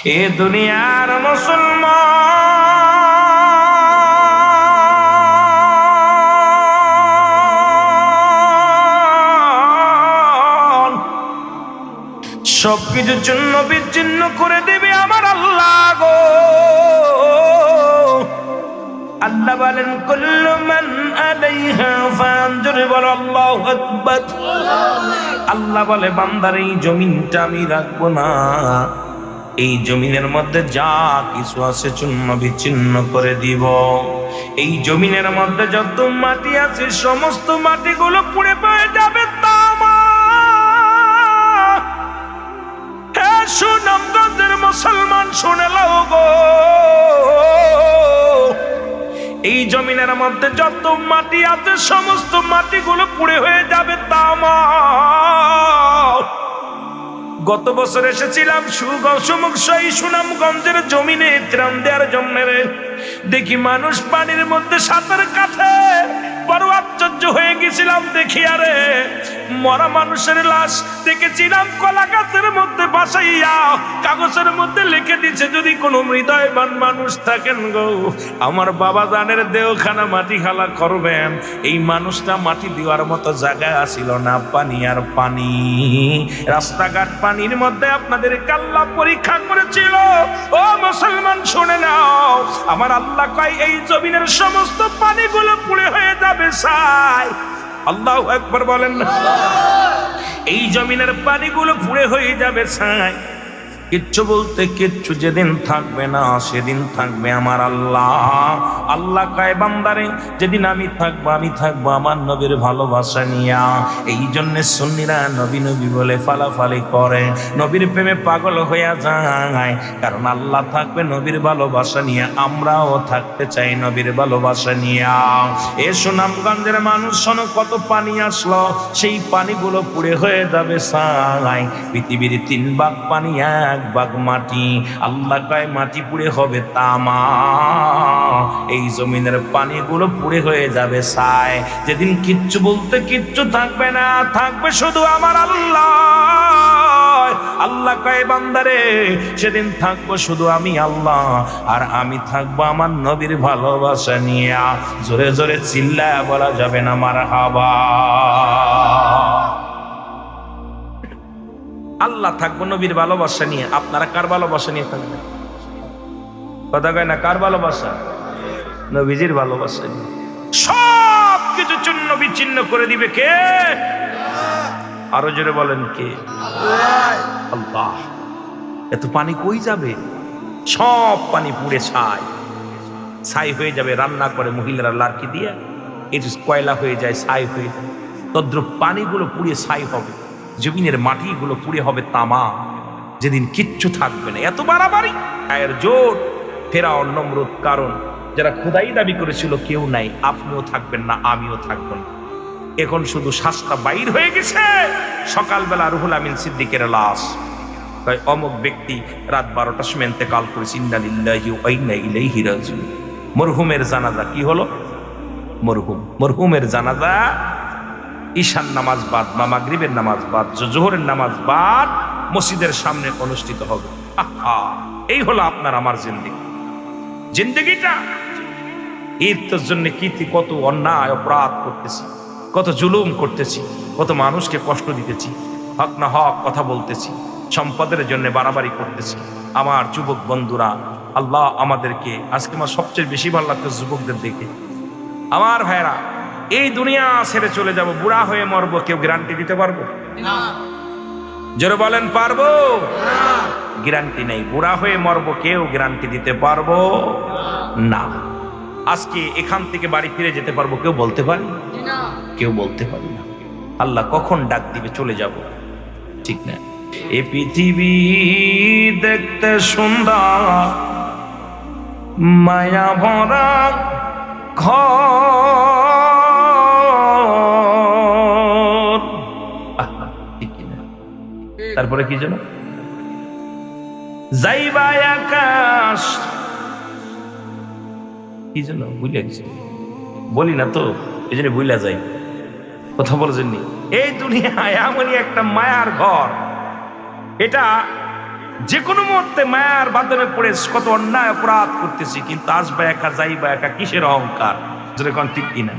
এ দুনিয়ার মুসলমান সবকিছু জন্য বিচ্ছিন্ন করে দেবে আমার আল্লাহ গো। আল্লাহ বলেন কুল্লু মান আলাইহা ফান, জোরে বলো আল্লাহু আকবার। আল্লাহ বলে বান্দার এই জমিনটা আমি রাখবো না, এই জমিনের মধ্যে যা কিছু আছে চূর্ণ বিচ্ছিন্ন করে দিব। এই জমিনের মধ্যে যত মাটি আছে সমস্ত মাটিগুলো পুড়ে পড়ে যাবে তামা। হে সুনামগঞ্জের মুসলমান শুনে লও গো, এই জমিনের মধ্যে যত মাটি আছে সমস্ত মাটিগুলো পুড়ে হয়ে যাবে তামা। গত বছর এসেছিলাম সুনামগঞ্জের জমিনে ত্রাণ দেওয়ার জন্য, দেখি মানুষ পানির মধ্যে সাঁতার কাটে। বড় আশ্চর্য হয়ে গেছিলাম দেখি, আরে মরা মানুষের লাশ দেখেছিলাম কলা গাছের মধ্যে বাসাইয়া কাগজের মধ্যে লিখে দিচ্ছে, যদি কোনো হৃদয়বান মানুষ থাকেন গো আমার বাবা জানের দেহখানা মাটি খালা করবেন। এই মানুষটা মাটি দেওয়ার মতো জায়গা আসিল না, পানি আর পানি, রাস্তাঘাট পানির মধ্যে আপনাদের কাল্লা পরীক্ষা করেছিল। ও মুসলমান শুনে নাও, আমার আল্লাহ কয় এই জমিনের সমস্ত পানিগুলো পুড়ে হয়ে যাবে ছাই। আল্লাহু আকবার বলেন না। এই জমিনের পানিগুলো পুড়ে হয়ে যাবে ছাই। কিচ্ছু বলতে কিচ্ছু যেদিন থাকবে না সেদিন থাকবে আমার আল্লাহ। আল্লাহ কয় বান্দারে যেদিন আমি থাকবো আমার নবীর ভালোবাসা নিয়া। এই জন্য সুন্নিরা নবী নবী বলে ফালাফালি করে, নবীর প্রেমে পাগল হইয়া যায়, কারণ আল্লাহ থাকবে নবীর ভালোবাসা নিয়ে, আমরাও থাকতে চাই নবীর ভালোবাসা নিয়া। এ সুনামগঞ্জের মানুষ শোনো, কত পানি আসলো, সেই পানিগুলো পুড়ে হয়ে যাবে ছাই। পৃথিবীর 3 ভাগ পানি 1 ভাগ মাটি। আল্লাহ কয় মাটি পুড়ে হবে তামা, এই জমিনের পানিগুলো পুড়ে হয়ে যাবে ছাই। যেদিন কিচ্ছু বলতে কিচ্ছু থাকবে না, থাকবে শুধু আমার আল্লাহ। আল্লাহ কয় বান্দারে সেদিন থাকবো শুধু আমি আল্লাহ, আর আমি থাকবো আমার নবীর ভালোবাসা নিয়ে। জোরে জোরে চিল্লায় বলা যাবে না মারহাবা। আল্লাহ থাকবো নবীর ভালোবাসা নিয়ে, আপনারা কার ভালোবাসা নিয়ে থাকবেন? কথা কয় না, কার ভালোবাসা? নবীজির ভালোবাসা নিয়ে। সব কিছু চূর্ণ বিচ্ছিন্ন করে দিবে কে? আরো জোরে বলেন কে? আল্লাহ। এত পানি কই যাবে? সব পানি পুড়ে ছাই হয়ে যাবে। রান্না করে মহিলারা লার্কি দিয়ে, এটি কয়লা হয়ে যায়, ছাই হয়ে যায়। তদ্রুপ পানিগুলো পুড়ে ছাই হবে, জমিনের মাটিগুলো পুড়ে হবে তামা। যেদিন কিচ্ছু থাকবে না। এত বাড়াবাড়ি, গায়ের জোর, ফেরাউন নমরুদ, কারণ যারা খোদাই দাবি করেছিল কেউ নাই, আপনিও থাকবেন না আমিও থাকবো না। এখন শুধু শ্বাসটা বাইর হয়ে গেছে। সকালবেলা রুহুল আমিন সিদ্দিকের লাশ, তাই অমুক ব্যক্তি রাত 12টার সময় ইন্তেকাল করেছে, ইন্না লিল্লাহি ওয়া ইন্না ইলাইহি রাজিউন। মরহুমের জানাজা কি হলো? মরহুমের জানাজা ঈশান নামাজ বাদ বা মাগরিবের নামাজ বাদ, জোহরের নামাজ বাদ মসজিদের সামনে অনুষ্ঠিত হবে। এই হলো আপনার আমার জিন্দেগিটা। এর জন্য কত অন্যায় অপরাধ করতেছি, কত জুলুম করতেছি, কত মানুষকে কষ্ট দিতেছি, হক না হক কথা বলতেছি, সম্পদের জন্য বাড়াবাড়ি করতেছি। আমার যুবক বন্ধুরা, আল্লাহ আমাদেরকে, আজকে আমার সবচেয়ে বেশি ভালো লাগতো যুবকদের দেখে। আমার ভাইরা, এই দুনিয়া ছেড়ে চলে যাব, বুড়া হয়ে মরবো, কেউ গ্যারান্টি দিতে পারবো? জোরে বলেন পারবো? গ্যারান্টি নেই। বুড়া হয়ে মরবো, কেউ গ্যারান্টি দিতে পারবো না। আজকে এখান থেকে বাড়ি ফিরে যেতে পারবো কেউ বলতে পারি? কেউ বলতে পারি না। আল্লাহ কখন ডাক দিবে চলে যাব, ঠিক না? এ পৃথিবী দেখতে সুন্দর, মায়া ভরা ঘর। ঠিক না? তারপরে কি যেন যাইবা আকাশ, কি যেন ভুলে গেছি, বলি না তো, এই জন্য ভুলা যাই, কথা বলছেন। এই দুনিয়ায় এমনই একটা মায়ার ঘর, এটা যে কোনো মুহূর্তে মায়ার বাঁধনে পড়ে কত অন্যায় অপরাধ করতেছি, কিন্তু আসবা একা যাইবা একা, কিসের অহংকার? যদি কোন ঠিক কিনা,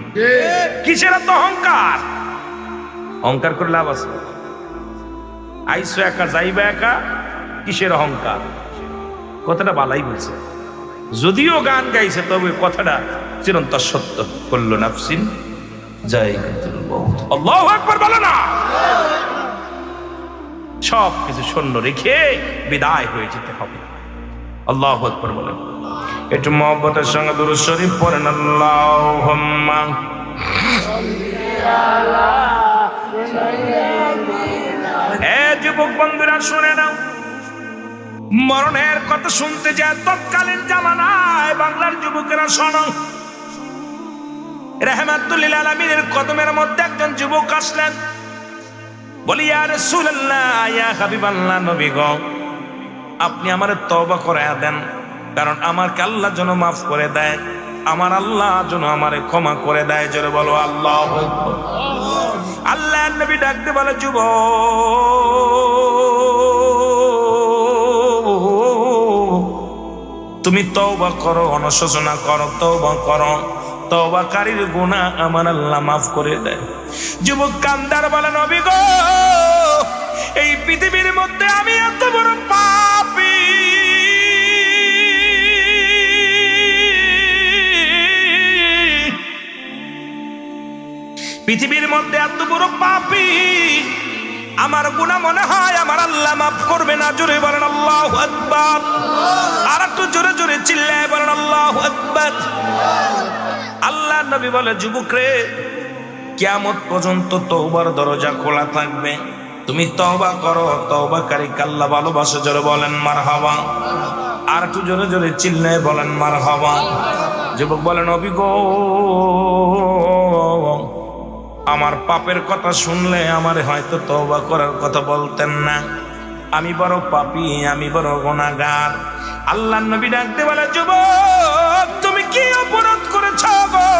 কিসের এত অহংকার? অহংকার করে লাভ আছে? আইসো একা যাইবা একা, কিসের অহংকার? কথাটা বালাই বলছে, যদিও গান গাইছে তবে কথাটা চিরন্তর সত্য। করল নাফসিন জায়গাতুল মউত, আল্লাহু আকবার বলো না। সব কিছু শূন্য রেখে বিদায় হয়ে যেতে হবে। আল্লাহু আকবার বলেন। একটু মহব্বতের সঙ্গে দুরূদ শরীফ পড়েন। আল্লাহুম্মা যুবক বন্ধুরা শুনে নাও, মরণের কথা শুনতে যায় তৎকালীন জামানায় বাংলার যুবকেরা শোনো। রাহমাতুল লিল আলামিনের কদমের মধ্যে একজন যুবক আসলেন, বলি ইয়া রাসূলুল্লাহ, ইয়া হাবিবাল্লাহ, নবী গো, আপনি আমারে তওবা করায়া দেন, কারণ আমাকে আল্লাহ যেন মাফ করে দেয়, আমার আল্লাহ যেন আমারে ক্ষমা করে দেয়। জোরে বলো আল্লাহু আকবার। আল্লাহর নবী ডাকতে বলে, যুবক তুমি তওবা করো, অনুশোচনা করো, তওবা করো, তওবাকারীর গুনাহ আমার আল্লাহ মাফ করে দেয়। যুবক কান্দার বলে, নবী গো, এই পৃথিবীর মধ্যে আমি এত বড় পাপী, পৃথিবীর মধ্যে এত বড় পাপী, আমার গুনাহ মনে হয় আমার আল্লাহ মাফ করবে না। জোরে বলেন আল্লাহু আকবার। আর একটু জোরে জোরে চিল্লায় বলেন আল্লাহু আকবার। আল্লাহ নবী বলে, যুবক রে, কিয়ামত পর্যন্ত তওবার দরজা খোলা থাকবে, তুমি তওবা করো, তওবাকারীকে আল্লাহ ভালোবাসে। জোরে বলেন মারহাবা। আর একটু জোরে জোরে চিল্লায় বলেন মারহাবা। যুবক বলেন, নবী গো, আমার পাপের কথা শুনলে আমার হয়তো তওবা করার কথা বলতেন না, আমি বড় পাপী, আমি বড় গুনাহগার। আল্লাহর নবী ডাকতে বলে, যুবক তুমি কি অপরাধ করেছ গো?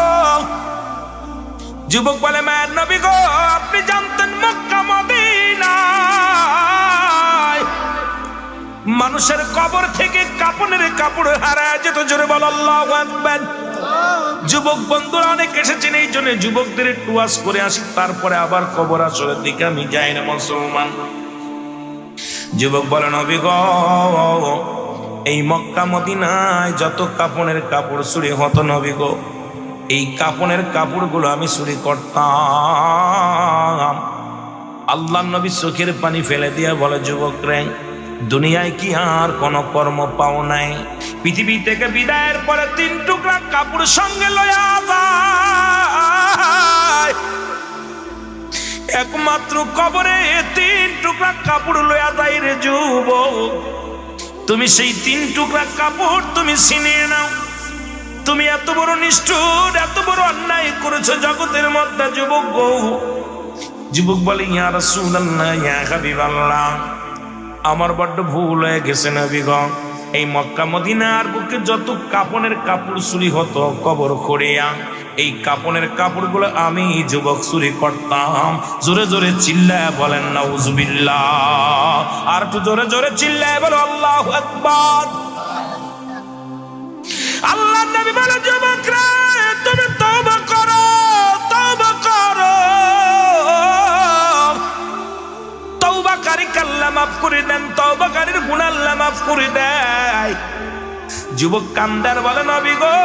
যুবক বলে, মায়ের নবী গো, আপনি জানতেন মক্কা মদিনায় মানুষের কবর থেকে কাপনের কাপড় হারায় যেত। জোরে বল আল্লাহু আকবার। যুবক বন্ধুরা অনেক এসেছেন, এই জন্য যুবকদের একটু ওয়াজ করে আসি, তারপরে আবার কবর আসরের দিকে আমি যাই না মুসলমান। যুবক বলে, নবী গো, এই মক্কা মদিনায় যত কাপনের কাপড় চুরি হতো নবী গো, এই কাপনের কাপড়গুলো আমি চুরি করতাম। আল্লাহর নবী চোখের পানি ফেলে দিয়ে বলে, যুবক রে, দুনিয়ায় কি আর কোন কর্ম পাও নাই? পৃথিবী থেকে বিদায়ের পরে 3 টুকরা কাপড় সঙ্গে লয়া যায়, একমাত্র কবরে 3 টুকরা কাপড় লয়া যায় রে যুবক। তুমি সেই 3 টুকরা কাপড় তুমি ছিনিয়ে নাও। তুমি এত বড় নিষ্ঠুর, এত বড় অন্যায় করেছো জগতের মধ্যে যুবক গো। যুবক বলে, ইয়া রাসূলুল্লাহ, ইয়া হাবিবাল্লাহ, আমার বড্ড ভুল হয়ে গেছে নবী গো। এই মক্কা মদিনার বুকে যত কাপনের কাপড় চুরি হতো কবর খড়িয়া, এই কাপনের কাপড়গুলো আমি যুবক চুরি করতাম। জোরে জোরে চিল্লায় বলেন নাউজুবিল্লাহ। আর একটু জোরে জোরে চিল্লায় বলো আল্লাহু আকবার। আল্লাহর নবী বলে, যুবক রে, তুমি তওবা করো, তওবা করো, তওবাকারীকে আল্লাহ মাফ করে দেন, তওবাকারীর গুনাহ আল্লাহ মাফ করে দেয়। যুবক কান্দার বলে, নবী গো,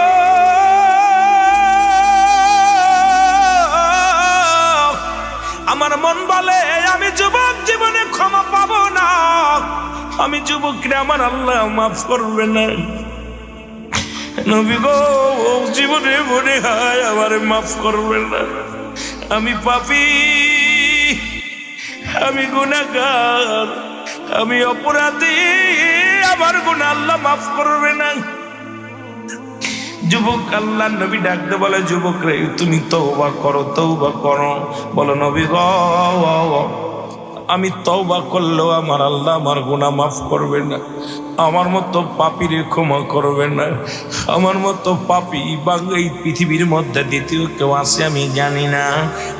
আমার মন বলে আমি যুবক জীবনে ক্ষমা পাবো না, আমি যুবক রে, আমার আল্লাহ মাফ করবে না। নবী গো, জীবনে মনে হয় আমার মাফ করবে না, আমি পাপী, আমি গুনাহগার, আমি অপরাধী, আমার গুনাহ আল্লাহ মাফ করবে না। যুবক আল্লাহর নবী ডাকতে বলে, যুবক রে, তুমি তওবা করো, তওবা করো। বলো, নবী গো, আমি তওবা করলেও আমার আল্লাহ আমার গুনাহ মাফ করবে না, আমার মতো পাপীরে ক্ষমা করবে না। আমার মতো পাপী এই পৃথিবীর মধ্যে দ্বিতীয় কেউ আছে আমি জানি না।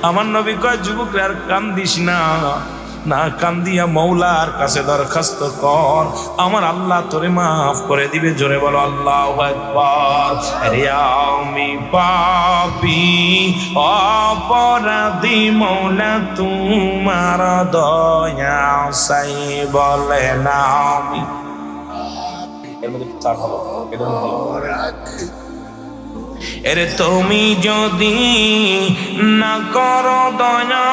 আমার নবী কয়, যুবক আর কান্দিস না, না কান্দিয়া মৌলার কাছে দরখাস্ত কর, আমার আল্লাহ তোরে মাফ করে দিবে। জোরে বলো আল্লাহু আকবার। আরে আমি পাপী অপরাধী, মৌলা তোমার দয়া চাই বলে না আমি। এরে তুমি যদি না করো দয়া,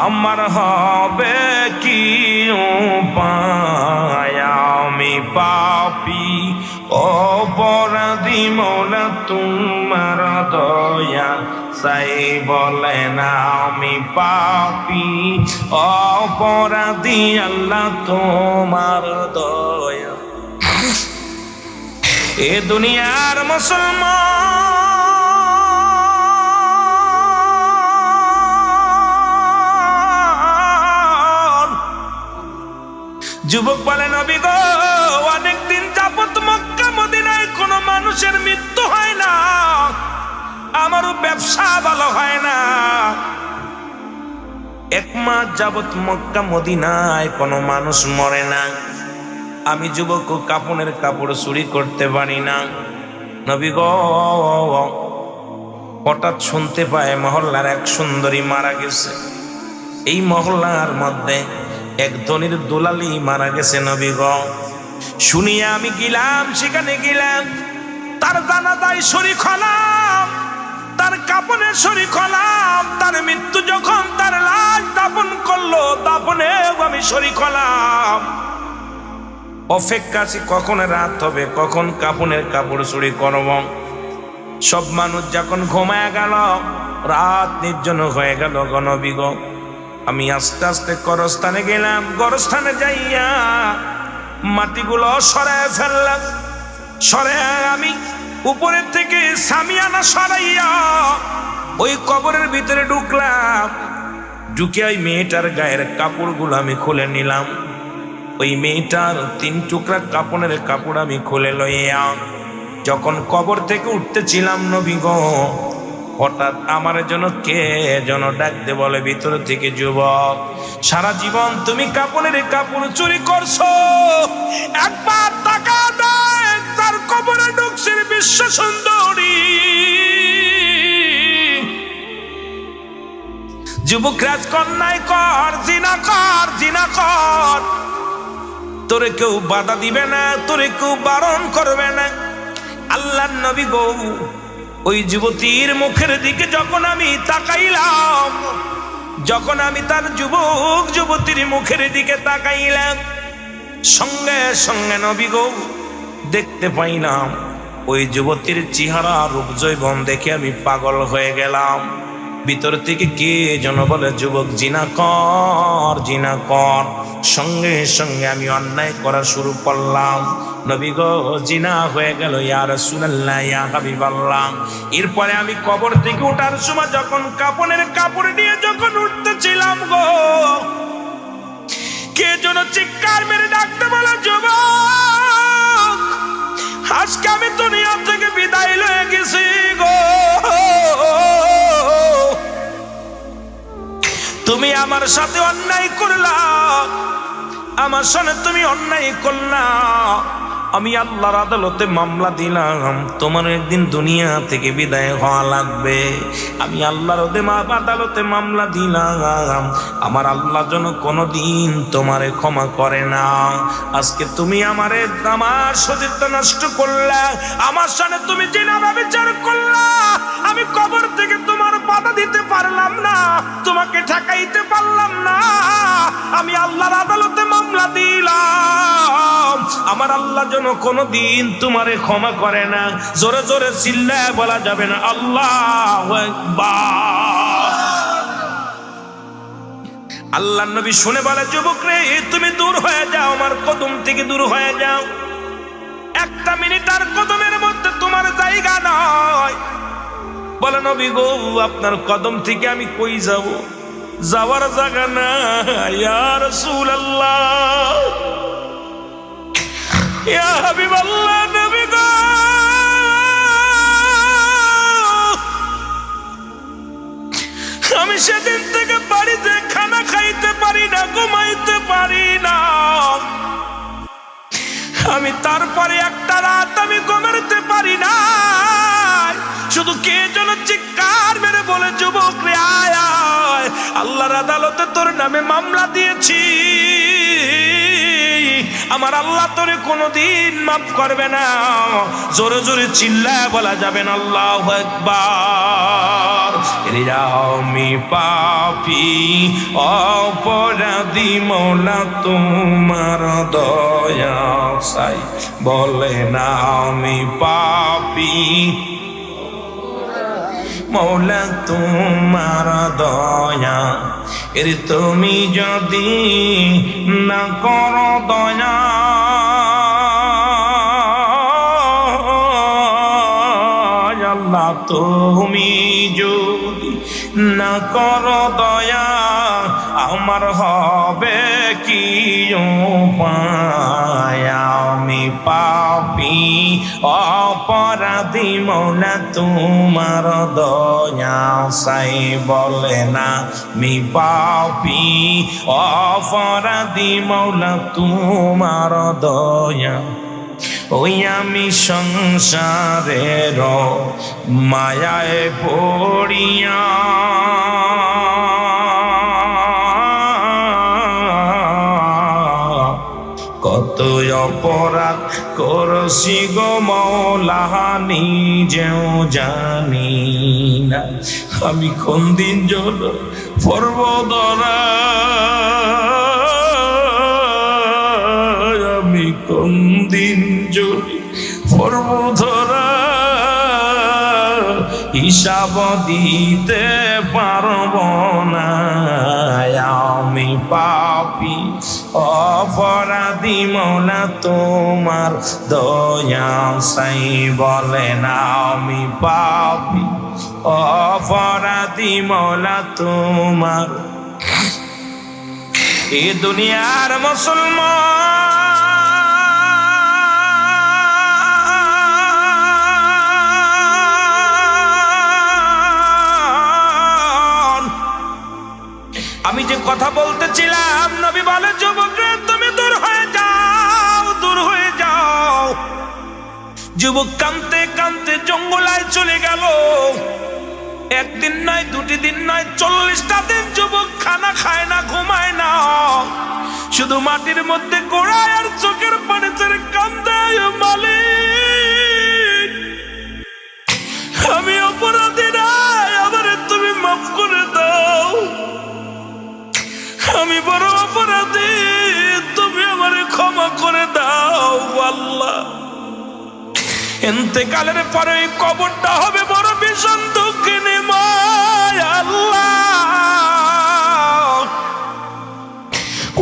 আমার হবে কি উপায়? আমি পাপী অপরাধী, মৌলা তোমার দয়া চাই বলে না আমি পাপী অপরাধী, আল্লাহ তোমার দয়া। এ দুনিয়ার মুসলমান যুবক বলে, নবী গো, অনেকদিন যাবত মক্কা মদিনায় কোনো মানুষের মৃত্যু হয় না, আমারও ব্যবসা ভালো হয় না। 1 মাস যাবত মক্কা মদিনায় কোনো মানুষ মরে না, আমি যুবক কাপড়ের কাপড় চুরি করতে পারি না। নবী গো, হঠাৎ শুনতে পায় মহল্লার এক সুন্দরী মারা গেছে। এই মহল্লার মধ্যে এক ধনীর দুলালি মারা গেছে। নবী গো, শুনিয়া আমি গেলাম, সেখানে গেলাম, তার জানাজায় শরীক হলাম, তার কাপনের শরীক হলাম। তার মৃত্যু যখন তার লাশ দাফন করলো, দাফনে আমি শরীক হলাম। অপেক্ষা আছি কখন রাত হবে, কখন কাপনের কাপড় চুরি করব। সব মানুষ যখন ঘুমায় গেল, রাত নির্জন হয়ে গেল। নবী গো, আমি আস্তে আস্তে গরস্থানে গেলাম। গরস্থানে যাইয়া মাটিগুলো সরায় ফেললাম। সরায় আমি উপরের থেকে সামিয়ানা সরাইয়া ওই কবরের ভিতরে ঢুকলাম। ঢুকে ওই মেয়েটার গায়ের কাপড়গুলো আমি খুলে নিলাম। ওই মেয়েটার 3 টুকরা কাপড়ের কাপড় আমি খুলে লইয়া যখন কবর থেকে উঠতেছিলাম, নবী গো, হঠাৎ আমার জন্য কে যেন ডাকতে বলে ভিতর থেকে, যুবক, সারা জীবন তুমি কাপড়ের কাপড় চুরি করছো, একবার টাকা দেয় তার কবরে ঢুকছে বিশ্ব সুন্দরী। যুবক রাজকন্যায় কর, জিনা কর, জিনা কর, তোরে কেউ বাধা দিবে না, তোরে কেউ বারণ করবে না। আল্লাহর নবী গো, ওই যুবতীর মুখের দিকে যখন আমি তাকাইলাম, যখন আমি তার যুবতীর মুখের দিকে তাকাইলাম, সঙ্গে সঙ্গে নবী গো দেখতে পাইলাম ওই যুবতীর চেহারা রূপ জৈবন দেখে আমি পাগল হয়ে গেলাম। ভিতর থেকে কে যেন বলে, যুবক জিনা কর, জিনা কর। সঙ্গে সঙ্গে আমি অন্যায় করা শুরু করলাম। নবী গো, জিনা হয়ে গেল। ইয়া রাসূলুল্লাহ, ইয়া হাবিবাল্লাহ। এরপরে আমি কবর থেকে ওঠার সময় যখন কাপনের কাপড় নিয়ে যখন উঠতেছিলাম গো, কে যেন চিৎকার মেরে ডাকতে বলে, যুবক, আজকে আমি দুনিয়া থেকে বিদায় লয়ে গেছি গো, তুমি আমার সাথে অন্যায় করলা, আমার সাথে তুমি অন্যায় করলা। আমি আল্লাহর আদালতে মামলা দিলাম, তোমার একদিন দুনিয়া থেকে বিদায় হওয়া লাগবে। আমি আল্লাহর আদালতে মামলা দিলাম, আমার আল্লাহ যেন কোনোদিন তোমারে ক্ষমা করে না। আজকে তুমি আমার সতীত্ব নষ্ট করলা, আমার সাথে তুমি জিনা বিচার করলা। আমি কবর থেকে তোমার বাধা দিতে পারলাম না, তোমাকে ঠেকাইতে পারলাম না। আমি আল্লাহর আদালতে মামলা দিলাম, আমার আল্লাহ যেন কোনদিন তোমারে ক্ষমা করে না। জোরে জোরে চিল্লায় বলা যাবে না আল্লাহু আকবার। আল্লাহর নবী শুনে বলে, যুবক রে, তুমি দূর হয়ে যাও, আমার কদম থেকে দূর হয়ে যাও। 1 মিনিট আর কদমের মধ্যে তোমার জায়গা নয়। বলে, নবী গো, আপনার কদম থেকে আমি কই যাব? যাওয়ার জায়গা না। ইয়া রাসূলুল্লাহ, ইয়া হাবিবাল্লাহ, নবী গো, আমি সেদিন থেকে বাড়িতে খানা খাইতে পারি না, ঘুমাইতে পারি না। আমি তারপরে একটা রাত আমি ঘুমাতে পারি না, শুধু কে যেন চিৎকার মেরে বলে, যুবক রে আয় আয়, আল্লাহর আদালতে তোর নামে মামলা দিয়েছি, আমার আল্লাহ তোরে কোনোদিন মাফ করবে না। জোরে জোরে চিল্লায় বলা যাবে না আল্লাহু আকবার। আমি পাপী অপরাধী, মওলা তোমার দয়া চাই, বলে না আমি পাপী মওলা তোমার দয়া, তুমি যদি না করো দয়া, আল্লাহ তুমি যদি না করো দয়া, আমার হবে কি উপায়? আমি পাপী অপরাধী, মওলা তোমার দয়া চাই, বলে না আমি পাপী অপরাধী, মওলা তোমার দয়া। ওই আমি সংসারের মায়ায় পড়িয়া কত অপরাধ করছি গো মওলা, নিজেও জানি না। আমি কোন দিন জল পর্বতরা, আমি কোন দিন জল পর্বতরা, হিসাব দিতে পারব না। আমি পাপী অপরাধী, মওলা তোমার দয়া চাই, বলে না আমি পাপী অপরাধী, মওলা তোমার। এ দুনিয়ার মুসলমান, আমি যে কথা বলতেছিলাম, নবী বলে, যুবক রে তুমি দূর হয়ে যাও, দূর হয়ে যাও। যুবক কাঁদতে কাঁদতে জঙ্গলায় চলে গেল। একদিন নয়, দুটি দিন নয়, 40টা দিন যুবক খানা খায় না, ঘুমায় না, শুধু মাটির মধ্যে গোড়ায় আর চোখের পানি ছেড়ে কান্দে, মালিক আমি অপরাধী নাই, আমারে তুমি মাফ করে দাও, আমি বড় অপরাধী, তুমি আমারে ক্ষমা করে দাও আল্লাহ। ইন্তেকালের পরে কবরটা হবে বড় ভীষণ দুঃখিনী মায় আল্লাহ,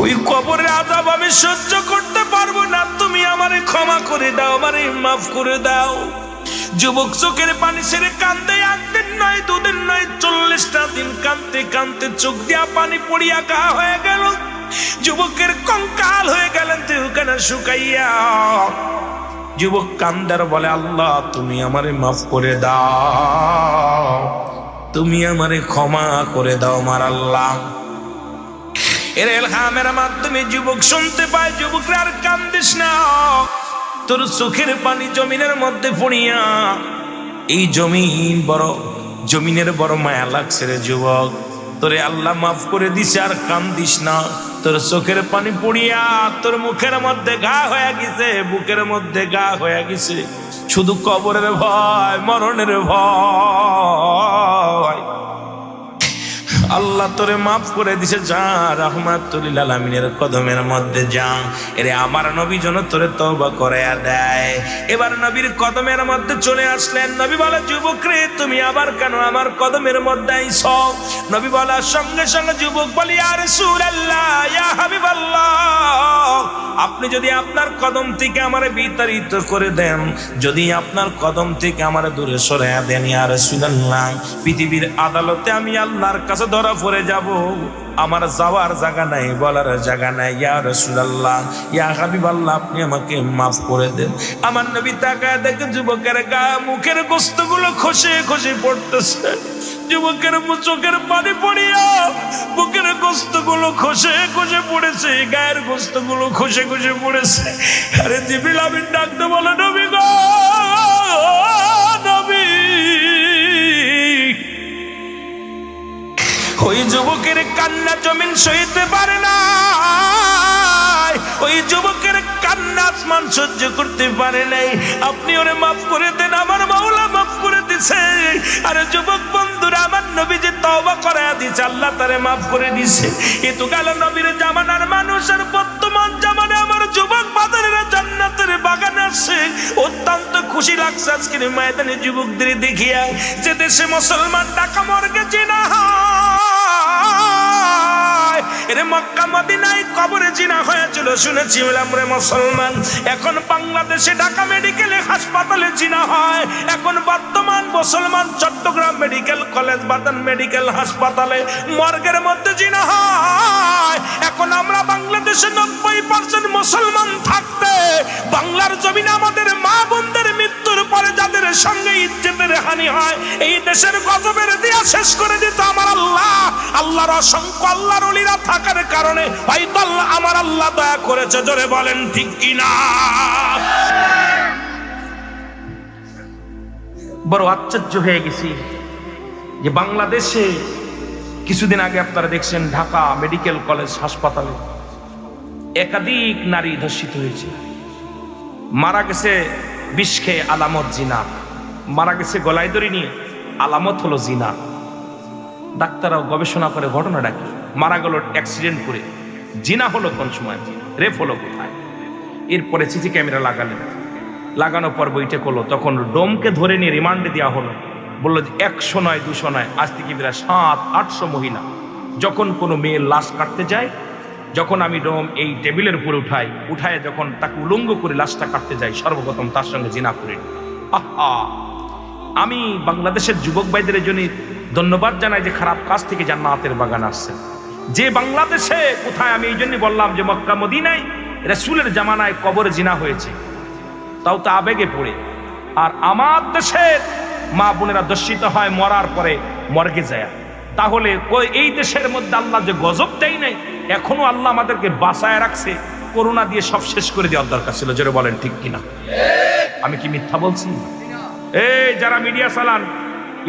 ওই কবরের আযাব আমি সহ্য করতে পারবো না, তুমি আমারে ক্ষমা করে দাও, আমারে মাফ করে দাও। যুবক চোখের পানি ছেড়ে কান্দে, একদিন নয়, দুদিন নয়, 40টা দিন কান্দতে কান্দতে চোখ দিয়া পানি পড়িয়া গা হয়ে গেল। যুবকের কঙ্কাল হয়ে গেলেন দেহখানা শুকাইয়া। যুবক কান্দার বলে, আল্লাহ তুমি আমারে মাফ করে দাও, তুমি আমারে ক্ষমা করে দাও আমার আল্লাহ। এর ইলহামের মাধ্যমে যুবক শুনতে পায়, যুবক আর কান্দিস না, তোর চোখের পানি জমিনের মধ্যে পড়িয়া, এই জমিনের বড় মায়া লাগছে রে যুবক, তোরে আল্লাহ মাফ করে দিছে, আর কান্দিস না। তোর চোখের পানি পড়িয়া তোর মুখের মধ্যে ঘা হয়ে গেছে, বুকের মধ্যে ঘা হয়ে গেছে, শুধু কবরের ভয়, মরণের ভয়। আল্লাহ তোরে মাফ করে দিছে, যা রাহমাতুল লিল আলামিনের কদমের মধ্যে যা। এরে আমার নবী যেন তোরে তওবা করায়া দেয়। এবার নবীর কদমের মধ্যে চলে আসলেন। নবী বলে, যুবক রে তুমি আবার কেন আমার কদমের মধ্যে আইছ? নবী বলার সঙ্গে সঙ্গে যুবক বলি, ইয়া রাসূলুল্লাহ, ইয়া হাবিবাল্লাহ, আপনি যদি আপনার কদম থেকে আমারে বিতাড়িত করে দেন, যদি আপনার কদম থেকে আমারে দূরে সরাইয়া দেন, ইয়া রাসূলুল্লাহ, পৃথিবীর আদালতে আমি আল্লাহর কাছে ধরা পড়ে যাব। আমার যাওয়ার জায়গা নাই, বলার জায়গা নাই। ইয়া রাসূলুল্লাহ, ইয়া হাবিবাল্লাহ, আপনি আমাকে মাফ করে দেন। আমার নবী তাকায় দেখে যুবকের গায়ে মুখের গোস্তগুলো খসে খসে পড়তেছে। যুবকের চোখের পানি পড়িয়া বুকের গোস্তগুলো খসে খসে পড়েছে, গায়ের গোস্তগুলো খসে খসে পড়েছে। আরে জিবরিল আমিন ডাকতে বলে, নবী গো নবী। ওই যুবকের কান্না জমিন সইতে পারে না, ওই যুবকের কান্না আসমান সহ্য করতে পারে নাই। আপনি ওরে মাফ করে দেন, আমার মাওলা মাফ করে দিছে। আরে যুবক বন্ধুরা, আমার নবী যে তওবা করায়া দিছে, আল্লাহ তারে মাফ করে দিছে। এ তো গেল নবীর জামানার মানুষ। আর বর্তমান জামানে আমার যুবক বাজারের জান্নাতের বাগানে আসছে। অত্যন্ত খুশি লাগছে আজকের ময়দানে যুবকদের দেখিয়া। যে দেশে মুসলমান ঢাকা মর্গে জিনা হয়, এর মক্কা মদিনায় কবরে জিনা হয়েছিল শুনেছি রে মুসলমান। এখন বাংলাদেশে ঢাকা মেডিকেলে হাসপাতালে জিনা হয়। এখন বর্তমান মুসলমান চট্টগ্রাম মেডিকেল কলেজ, বাদান মেডিকেল হাসপাতালে মর্গের মধ্যে জিনা হয়। এখন আমরা বাংলাদেশে 90% মুসলমান থাকতে বাংলার জমিনে আমাদের মা বোনদের মৃত্যুর পরে যাদের সঙ্গে ইজ্জতের হানি হয়, এই দেশের গজবের দিয়া শেষ করে দিত আমার আল্লাহ। আল্লাহর অসংখ্য আল্লাহর ওলিরা থাকার কারণে হয়তো আমার আল্লাহ দয়া করেছে। জোরে বলেন ঠিক কিনা? বড় আশ্চর্য হয়ে গেছি যে বাংলাদেশে কিছুদিন আগে আপনারা দেখছেন ঢাকা মেডিকেল কলেজ হাসপাতালে একাধিক নারী ধর্ষিত হয়েছে। মারা গেছে বিষ খেয়ে, আলামত জিনা। মারা গেছে গলায় দড়ি নিয়ে, আলামত হলো জিনা। ডাক্তাররাও গবেষণা করে ঘটনাটা কি, মারা গেল অ্যাক্সিডেন্ট করে। জিনা হলো কোন সময়, রেপ হলো কোথায়? এরপরে সিসি ক্যামেরা লাগালেন, লাগানোর পর বইটা করলো। তখন ডোমকে ধরে নিয়ে রিমান্ডে দেওয়া হলো। বললো যে 100 নয় 200 নয়, আজ থেকে প্রায় 700-800 মহিলা যখন কোনো মেয়ের লাশ কাটতে যায়, যখন আমি ডোম এই টেবিলের উপরে উঠায় যখন তাকে উলঙ্গ করে লাশটা কাটতে যাই, সর্বপ্রথম তার সঙ্গে জিনা করে। আহা, আমি বাংলাদেশের যুবক ভাইদের জন্য ধন্যবাদ জানাই যে খারাপ কাজ থেকে জান্নাতের বাগান আসছে। যে বাংলাদেশে কোথায়, আমি এই জন্য বললাম যে মক্কা মদিনায় রাসূলের জামানায় কবরে জিনা হয়েছে, তাও তো আবেগে পড়ে। আর আমার দেশের মা বোনেরা দর্শিত হয় মরার পরে মর্গে যায়। তাহলে এই দেশের মধ্যে আল্লাহ যে গজব দেয় নাই, এখনো আল্লাহ আমাদেরকে বাঁচায় রাখছে। করোনা দিয়ে সব শেষ করে দেওয়ার দরকার ছিল। জোরে বলেন ঠিক কিনা? আমি কি মিথ্যা বলছি? এই যারা মিডিয়া চালান,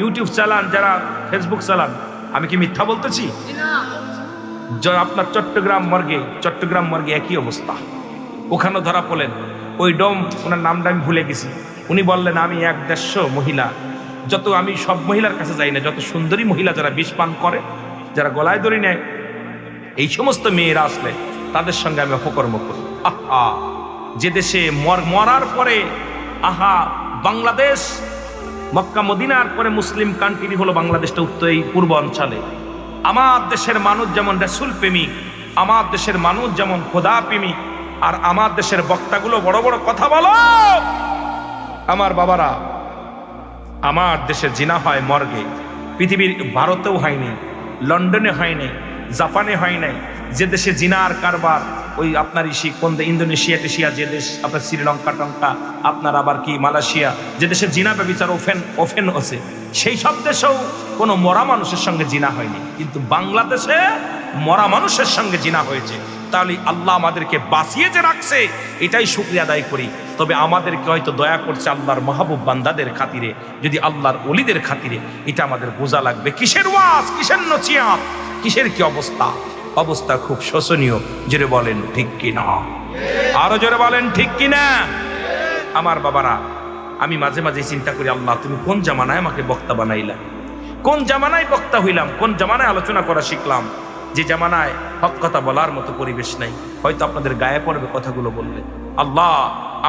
ইউটিউব চালান, যারা ফেসবুক চালান, আমি কি মিথ্যা বলতেছি? আপনার চট্টগ্রাম মর্গে একই অবস্থা। ওখানে ধরা পড়লেন ওই ডোম, ওনার নামটা আমি ভুলে গেছি। উনি বললেন আমি 150 মহিলা, যত আমি সব মহিলার কাছে যাই না, যত সুন্দরী মহিলা যারা বিষ পান করে, যারা গলায় দড়ি নেয়, এই সমস্ত মেয়েরা আসলে তাদের সঙ্গে আমি অপকর্ম করি। আহা, যে দেশে মরার পরে, আহা বাংলাদেশ মক্কা মদিনার পরে মুসলিম কান্ট্রি হলো বাংলাদেশটা, উত্তর এই পূর্ব অঞ্চলে। আমার দেশের মানুষ যেমন রাসূল প্রেমিক, আমার দেশের মানুষ যেমন খোদা প্রেমিক, আর আমার দেশের বক্তাগুলো বড় বড় কথা বলো। আমার বাবারা, আমার দেশে জিনা হয় মর্গে। পৃথিবীর ভারতেও হয়নি, লন্ডনে হয়নি, জাপানে হয় নাই। যে দেশে জিনার কারবার, ওই আপনার ইন্দোনেশিয়া টেশিয়া, যে দেশ আপনার শ্রীলঙ্কা টঙ্কা, আপনার আবার কি মালয়েশিয়া, যে দেশে জিনা ব্যভিচার ওফেন আছে, সেই সব দেশেও কোনো মরা মানুষের সঙ্গে জিনা হয়নি। কিন্তু বাংলাদেশে মরা মানুষের সঙ্গে জিনা হয়েছে। তাহলে আল্লাহ আমাদেরকে বাঁচিয়ে যে রাখছে, এটাই শুকরিয়া আদায় করি। তবে আমাদেরকে হয়তো দয়া করছে আল্লাহর মাহবুব বান্দাদের খাতিরে, যদি আল্লাহর ওলিদের খাতিরে, এটা আমাদের বোঝা লাগবে। কিসের ওয়াজ, কিসের নসিহত, কিসের কি অবস্থা? অবস্থা খুব শোচনীয়। জোরে বলেন ঠিক কিনা? আরো জোরে বলেন ঠিক কিনা? আমার বাবারা, আমি মাঝে মাঝে চিন্তা করি, আল্লাহ তুমি কোন জামানায় আমাকে বক্তা বানাইলা, কোন জামানায় বক্তা হইলাম, কোন জামানায় আলোচনা করা শিখলাম, যে জামানায় হক কথা বলার মতো পরিবেশ নাই। হয়তো আপনাদের গায়ে পড়বে কথাগুলো বললে। আল্লাহ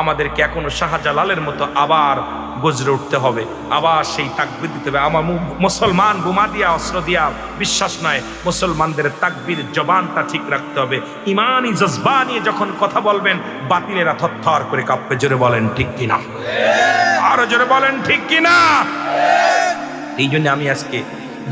আমাদেরকে এখনো শাহজালালের মতো আবার গজরে উঠতে হবে, আবার সেই তাকবীর দিতে হবে। আমার মুসলমান বোমা দিয়া, অস্ত্র দিয়া বিশ্বাস নয়, মুসলমানদের তাকবীর জবানটা ঠিক রাখতে হবে। ইমানি জজবা নিয়ে যখন কথা বলবেন, বাতিলেরা থরথর করে কাঁপবে। জোরে বলেন ঠিক কিনা? আরো জোরে বলেন ঠিক কিনা? এই জন্য আমি আজকে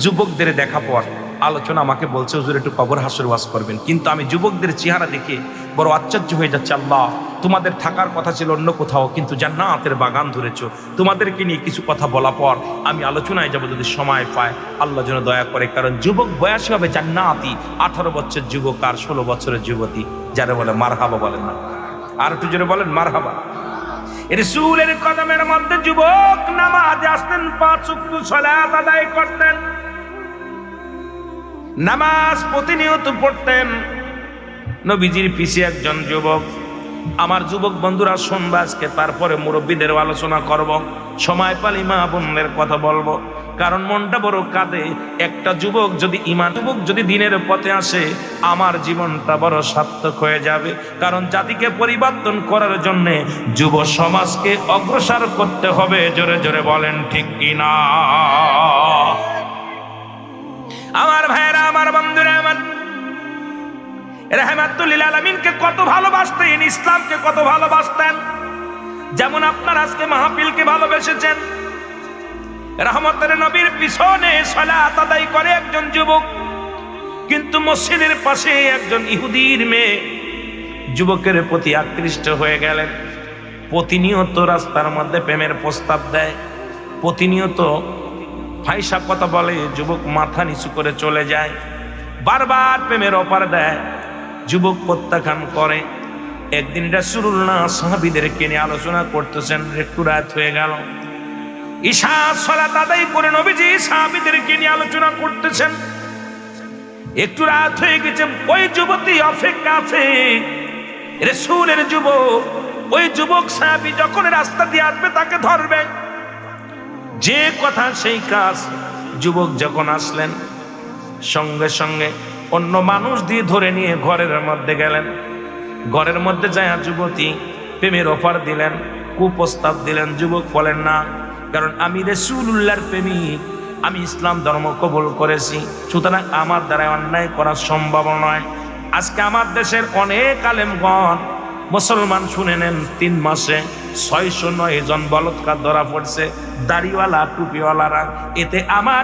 যুবকদের দেখা পর আলোচনা আমাকে বলছে হুজুর একটু কবর হাসর ওয়াজ করবেন, কিন্তু আমি যুবকদের চেহারা দেখে বড় আশ্চর্য হয়ে যাচ্ছে। আল্লাহ, তোমাদের থাকার কথা ছিল অন্য কোথাও, কিন্তু জান্নাতের বাগান ধরেছ। তোমাদেরকে নিয়ে কিছু কথা বলা পর আমি আলোচনায় যাব যদি সময় পায়। আল্লাহ যেন দয়া করে, কারণ যুবক বয়সে হবে জান্নাতি, 18 বছর যুবক আর 16 বছরের যুবতী, যারা বলে মারহাবা বলেন না, আর একটু জোরে বলেন মারহাবা। রাসূলের কদমের মধ্যে যুবক নামাজে আসতেন, 5 ওয়াক্ত সালাত আদায় করতেন, নামাজ প্রতিনিয়ত পড়তেন। নবীজির পিছে একজন যুবক, আমার যুবক বন্ধুরা শুনবা আজকে, তারপরে মুরব্বীদের আলোচনা করব, সময় পালি মা বোনদের কথা বলবো, কারণ মনটা বড় কাঁদে। একটা যুবক যদি যুবক যদি দিনের পথে আসে, আমার জীবনটা বড় সার্থক হয়ে যাবে। কারণ জাতিকে পরিবর্তন করার জন্য যুব সমাজকে অগ্রসর করতে হবে। জোরে জোরে বলেন ঠিক কিনা? আমার ভাইরা, আমার বন্ধুরা, আমার রাহমাতুল লিল আলামিনকে কত ভালোবাসতেন, ইসলামকে কত ভালোবাসতেন। যেমন আপনার আজকে মাহফিলকে ভালোবেসেছেন। রহমতের নবীর পিছনে সালাত আদায় করে একজন যুবক, কিন্তু মসজিদের পাশে একজন ইহুদির মেয়ে যুবকের প্রতি আকৃষ্ট হয়ে গেলেন। প্রতিনিয়ত রাস্তার মধ্যে প্রেমের প্রস্তাব দেয়, প্রতিনিয়ত ফাইসা কথা বলে, যুবক মাথা নিচু করে চলে যায়। বারবার প্রেমের অফার দেয়, যুবক প্রত্যাখ্যান করে। একদিন রাসূলুল্লাহ সাহাবীদেরকে নিয়ে আলোচনা করতেছেন, একটু রাত হয়ে গেল, ঈশা সালাত আদায় করে নবীজি সাহাবীদেরকে নিয়ে আলোচনা করতেছেন। একটু রাত হয়ে গেছে, ওই যুবতী অপেক্ষা আছে রাসূলের যুবক, ওই যুবক সাহাবী যখন রাস্তা দিয়ে আসবে তাকে ধরবে, যে কথা সেই কাজ। যুবক যখন আসলেন, সঙ্গে সঙ্গে অন্য মানুষ দিয়ে ধরে নিয়ে ঘরের মধ্যে গেলেন। ঘরের মধ্যে যায় যুবতী প্রেমের অফার দিলেন, কুপ্রস্তাব দিলেন। যুবক বলেন না, কারণ আমি রাসূলুল্লাহর প্রেমিক, আমি ইসলাম ধর্ম কবুল করেছি, সুতরাং আমার দ্বারা অন্যায় করা সম্ভব নয়। আজকে আমার দেশের অনেক আলেমগণ মুসলমান, শুনে নেন, 3 মাসে 609 জন বলৎকার ধরা পড়ছে, দাড়িওয়ালা টুপিওয়ালারা। এতে আমার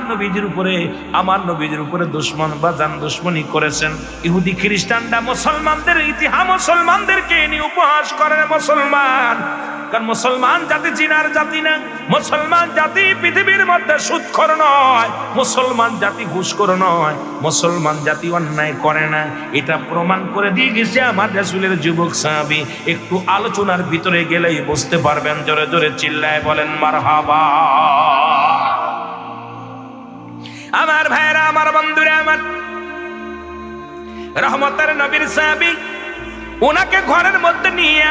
নবীজির উপরে দুশ্মন বা জান দুশ্মনী করেছেন। ইহুদি খ্রিস্টানরা মুসলমানদের ইতিহাস, মুসলমানদেরকে নিয়ে উপহাস করে। মুসলমান, কারণ মুসলমান জাতি জিনার জাতি না, মুসলমান জাতি পৃথিবীর মধ্যে সুদখোর নয়, মুসলমান জাতি ঘুষখোর নয়, মুসলমান জাতি অন্যায় করে না। এটা প্রমাণ করে দিয়ে গেছে আমার রাসূলের যুবক সাহাবী। একটু আলোচনার ভিতরে গেলেই বুঝতে পারবেন। জোরে জোরে চিল্লায় বলেন মারহাবা। আমার ভাইরা, আমার বন্ধুরা, আমার রহমতের নবীর সাহাবী, ওনাকে ঘরের মধ্যে নিয়ে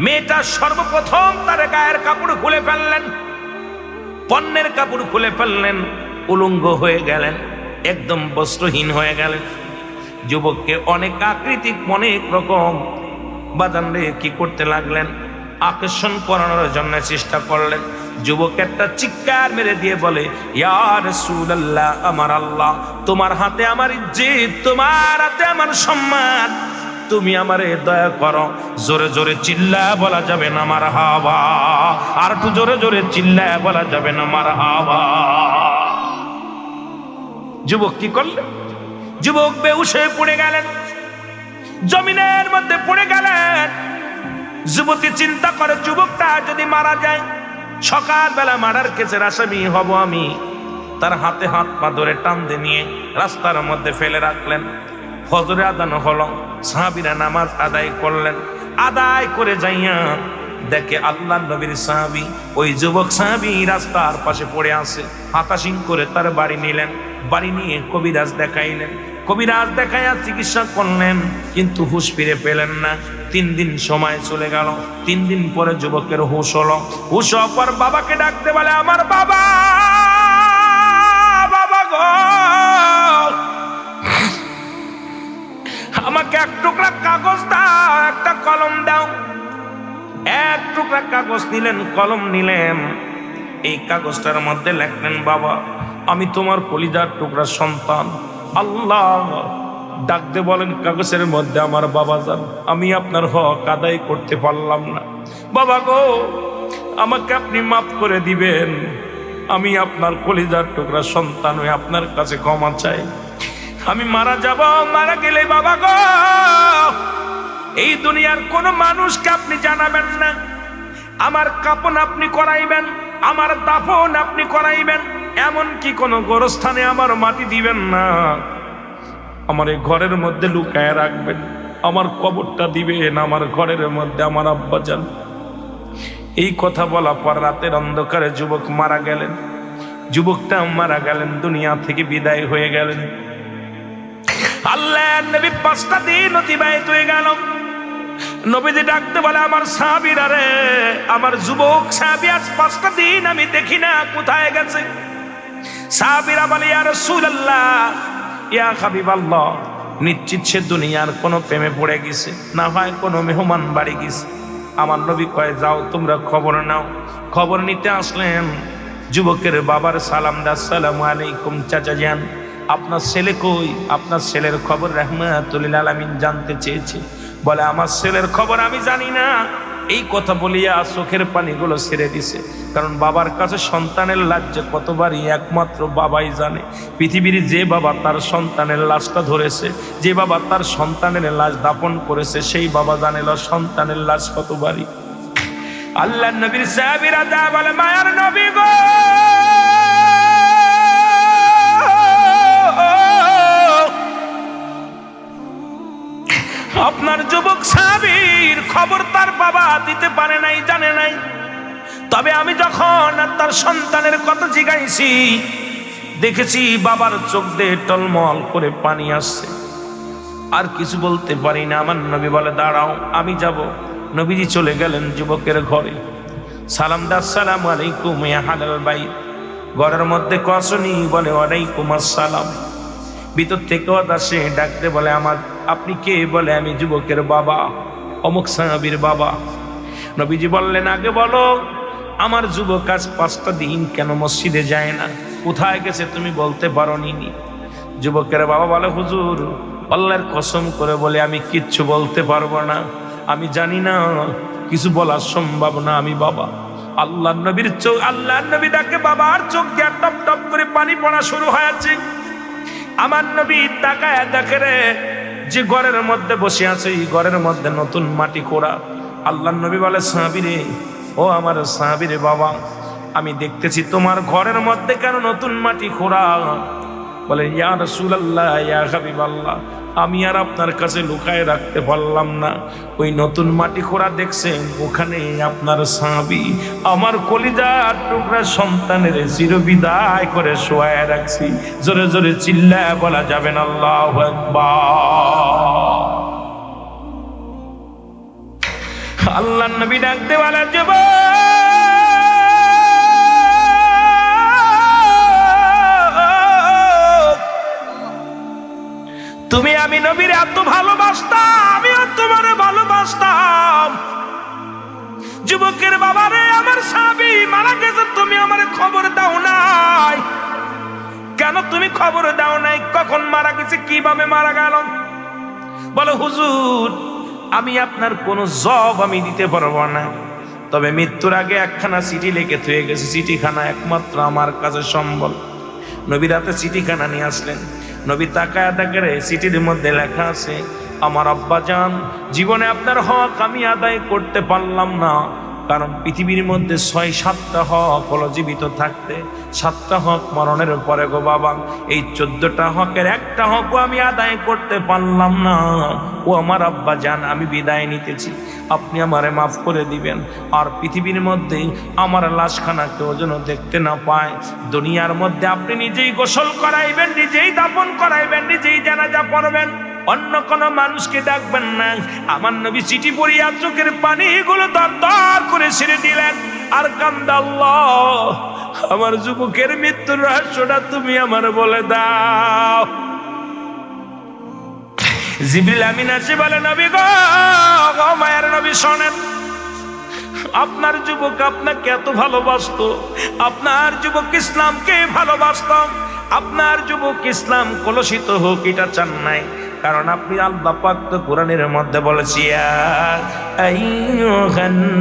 মেয়েটা সর্বপ্রথম তার গায়ের কাপড় খুলে ফেললেন, পণ্যের কাপড় খুলে ফেললেন, উলঙ্গ হয়ে গেলেন, একদম বস্ত্রহীন হয়ে গেলেন। যুবককে অনেক আকৃতিক, অনেক রকম বাদানরে কি করতে লাগলেন, আকর্ষণ করানোর জন্য চেষ্টা করলেন। যুবক একটা চিৎকার মেরে দিয়ে বলে, ইয়া রাসূলুল্লাহ, আমার আল্লাহ, তোমার হাতে আমার ইজ্জত, তোমার হাতে আমার সম্মান, তুমি আমারে দয়া করো। জোরে জোরে চিল্লায় বলা যাবে না মারহাবা? আর একটু জোরে জোরে চিল্লায় বলা যাবে না মারহাবা? যুবক কি করলেন? যুবক বেহুশ হয়ে পড়ে গেলেন, জমিনের মধ্যে পড়ে গেলেন। যুবতী চিন্তা করে, যুবকটা যদি মারা যায়, সকালবেলা মার্ডার কেসের আসামি হব আমি। তার হাতে হাত পা ধরে টান দিয়ে নিয়ে রাস্তার মধ্যে ফেলে রাখলেন। ফজরে আদান হলো, সাহাবীরা নামাজ আদায় করলেন। আদায় করে যাইয়া দেখে আল্লাহর নবীর সাহাবী, ওই যুবক সাহাবী রাস্তার পাশে পড়ে আছে। হাতাশিং করে তার বাড়ি নিলেন, বাড়ি নিয়ে কবিরাজ দেখাইলেন। কবিরাজ দেখাইয়া চিকিৎসা করলেন, কিন্তু হুঁশ ফিরে পেলেন না। 3 দিন সময় চলে গেল। 3 দিন পরে যুবকের হুঁশ হলো। হুঁশ হওয়ার পর বাবাকে ডাকতে বলে, আমার বাবা, বাবা গো, আমাকে 1 টুকরা কাগজ দাও, একটা কলম দাও। 1 টুকরা কাগজ নিলেন, কলম নিলেন। এই কাগজটার মধ্যে লিখলেন, বাবা, আমি তোমার কলিজার টুকরা সন্তান। আল্লাহ ডাকতে বলেন কাগজের মধ্যে, আমার বাবা যান, আমি আপনার হক আদায় করতে পারলাম না, বাবা গো, আমাকে আপনি মাফ করে দিবেন। আমি আপনার কলিজার টুকরা সন্তান হয়ে আপনার কাছে ক্ষমা চাই। আমি মারা যাব, মারা গেলে বাবা গো এই দুনিয়ার কোন মানুষকে আপনি জানাবেন না, আমার কাপন আপনি করাইবেন, আমার দাফন আপনি করাইবেন, এমন কি কোন গোরস্থানে আমার মাটি দিবেন না, আমার এই ঘরের মধ্যে লুকায় রাখবেন, আমার কবরটা দিবেন আমার ঘরের মধ্যে আমার আব্বাজান। এই কথা বলা পর রাতের অন্ধকারে যুবক মারা গেলেন, যুবকটা মারা গেলেন, দুনিয়া থেকে বিদায় হয়ে গেলেন। আল্লাহর নবী 5টা দিন অতিবাহিত হয়ে গেল। নবীজি ডাকতে বলে আমার সাহাবীরা রে, আমার যুবক সাহাবী আজ 5টা দিন আমি দেখি না, কোথায় গেছে? সাহাবীরা বলে ইয়া রাসূলুল্লাহ, ইয়া হাবিবাল্লাহ, নিশ্চিত সে দুনিয়ার কোন প্রেমে পড়ে গেছে, না হয় কোনো মেহমান বাড়ি গেছে। আমার নবী কয় যাও তোমরা খবর নাও। খবর নিতে আসলেন, যুবকের বাবার সালাম দা, আসসালামু আলাইকুম চাচা যান, আপনার ছেলে কই? আপনার ছেলের খবর রাহমাতুল লিল আলামিন জানতে চেয়েছে। বলে আমার ছেলের খবর আমি জানি না। এই কথা বলিয়া চোখের পানিগুলো ছেড়ে দিছে, কারণ বাবার কাছে সন্তানের লাশ যে কতবারই একমাত্র বাবাই জানে। পৃথিবীর যে বাবা তার সন্তানের লাশটা ধরেছে, যে বাবা তার সন্তানের লাশ দাফন করেছে, সেই বাবা জানে সন্তানের লাশ কতবারই। আল্লাহর নবীর সাহাবীরা যা বলে মায়ার নবী গো, আপনার যুবক সাহাবীর খবর তার বাবা দিতে পারে নাই, জানে নাই। তবে আমি যখন তার সন্তানের কথা জিজ্ঞাসি, দেখেছি বাবার চোখ দিয়ে টলমল করে পানি আসছে, আর কিছু বলতে পারি না। আমার নবী বলে দাঁড়াও আমি যাব। নবীজি চলে গেলেন যুবকের ঘরে, সালাম দা, আসসালামু আলাইকুম ইয়া হালাল বাইত। ঘরের মধ্যে কসনি, বলে ওয়ালাইকুম আসসালাম। ভিতর থেকে আসে, ডাকতে বলে আমার আপনি কে? বলে আমি যুবকের বাবা, অমুক সাহাবীর বাবা। নবীজি বললেন আগে বলো আমার যুবক আজ 5টা দিন কেন মসজিদে যায় না, কোথায় গেছে তুমি বলতে পারো নি? যুবকের বাবা বলে হুজুর আল্লাহর কসম করে বলে আমি কিচ্ছু বলতে পারবো না, আমি জানি না, কিছু বলা সম্ভব না, আমি বাবা। আল্লাহর নবীর চোখ, আল্লাহর নবী ডাকে বাবার চোখ দিয়ে টপ টপ করে পানি পড়া শুরু হয়েছে। আমার নবী তাকায় দেখে রে, যে ঘরের মধ্যে বসে আছে এই ঘরের মধ্যে নতুন মাটি খোঁড়া। আল্লাহর নবী বলে সাহাবী রে, ও আমার সাহাবী রে বাবা, আমি দেখতেছি তোমার ঘরের মধ্যে কেন নতুন মাটি খোঁড়া? বলে ইয়া রাসূলুল্লাহ, ইয়া হাবিবাল্লাহ, আমি আর আপনার কাছে লুকায় রাখতে পারলাম না। ওই নতুন মাটি খোঁড়া দেখছেন, ওখানে আপনার সাহাবী আমার কলিজার টুকরা সন্তানের চিরবিদায় করে শোয়ায় রাখছি। জোরে জোরে চিল্লায় বলা যাবেন আল্লাহু আকবার। আল্লাহর নবী ডাকতে বলা যাবে তুমি আমি নবীর এত ভালোবাসতাম, আমিও তোমার ভালোবাসতাম। যুবকের বাবারে আমার সাহাবী মারা গেছে, তুমি আমার খবর দাও নাই কেন? তুমি খবর দাও নাই কখন মারা গেছে, কিভাবে মারা গেল? বলো হুজুর আমি আপনার কোনো জব আমি দিতে পারবো না, তবে মৃত্যুর আগে একখানা চিঠি লিখে থুয়ে গেছে, চিঠিখানা একমাত্র আমার কাছে সম্বল। নবী রাতে চিঠিখানা নিয়ে আসলেন। নবী তাকায় দেখে চিঠির মধ্যে লেখা আছে আমার আব্বাজান জীবনে আপনার হক আমি আদায় করতে পারলাম না, কারণ পৃথিবীর মধ্যে 6-7টা হক হলো জীবিত থাকতে, 7টা হক মরণের পরে গো বাবা। এই 14টা হকের একটা হকও আমি আদায় করতে পারলাম না। ও আমার আব্বাজান আমি বিদায় নিতেছি, আপনি আমারে মাফ করে দিবেন। আর পৃথিবীর মধ্যে আমার লাশখানা কেউ যেন দেখতে না পায়। দুনিয়ার মধ্যে আপনি নিজেই গোসল করাইবেন, নিজেই দাফন করাইবেন, নিজেই জানাজা পড়বেন, অন্য কোন মানুষকে ডাকবেন না। আমার নবী চিঠি পড়িয়া চোখের পানিগুলো দরদর করে ছেড়ে দিলেন আর কান্দা, আল্লাহ আমার যুবকের মৃত্যুর রহস্যটা তুমি আমার বলে দাও। জিবরিল আমিন এসে বলে নবী গো, মায়ের নবী শোনেন, আপনার যুবক আপনাকে এত ভালোবাসতো, আপনার যুবক ইসলামকে ভালোবাসত, আপনার যুবক ইসলাম কলুষিত হোক এটা চান নাই, কারণ আপনি আল্লাহ পাক তো কোরআনের মধ্যে বলেছি আইয়ুহান্নাযীনা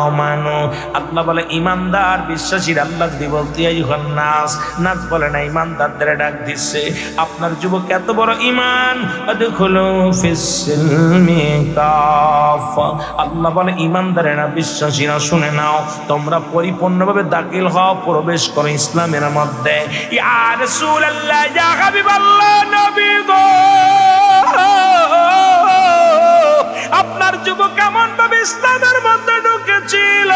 আমানু, আল্লাহ বলে ইমানদার বিশ্বাসীরা, আল্লাহ যদি বলতে আইয়ুহান নাস, নাস বলে না, ইমানদারদের ডাক দিচ্ছে। আপনার যুবক এত বড় ইমান, আদখুলু ফিস-সিলমি কাফা, আল্লাহ বলে ইমানদারেরা বিশ্বাসীরা শুনে নাও, তোমরা পরিপূর্ণভাবে দাখিল হও, প্রবেশ করো ইসলামের মধ্যে। ইয়া রাসূলুল্লাহ, ইয়া হাবিবাল্লাহ, নবী গো, আপনার যুবক কেমন ভাবে ইসলামের মধ্যে ঢুকেছিল,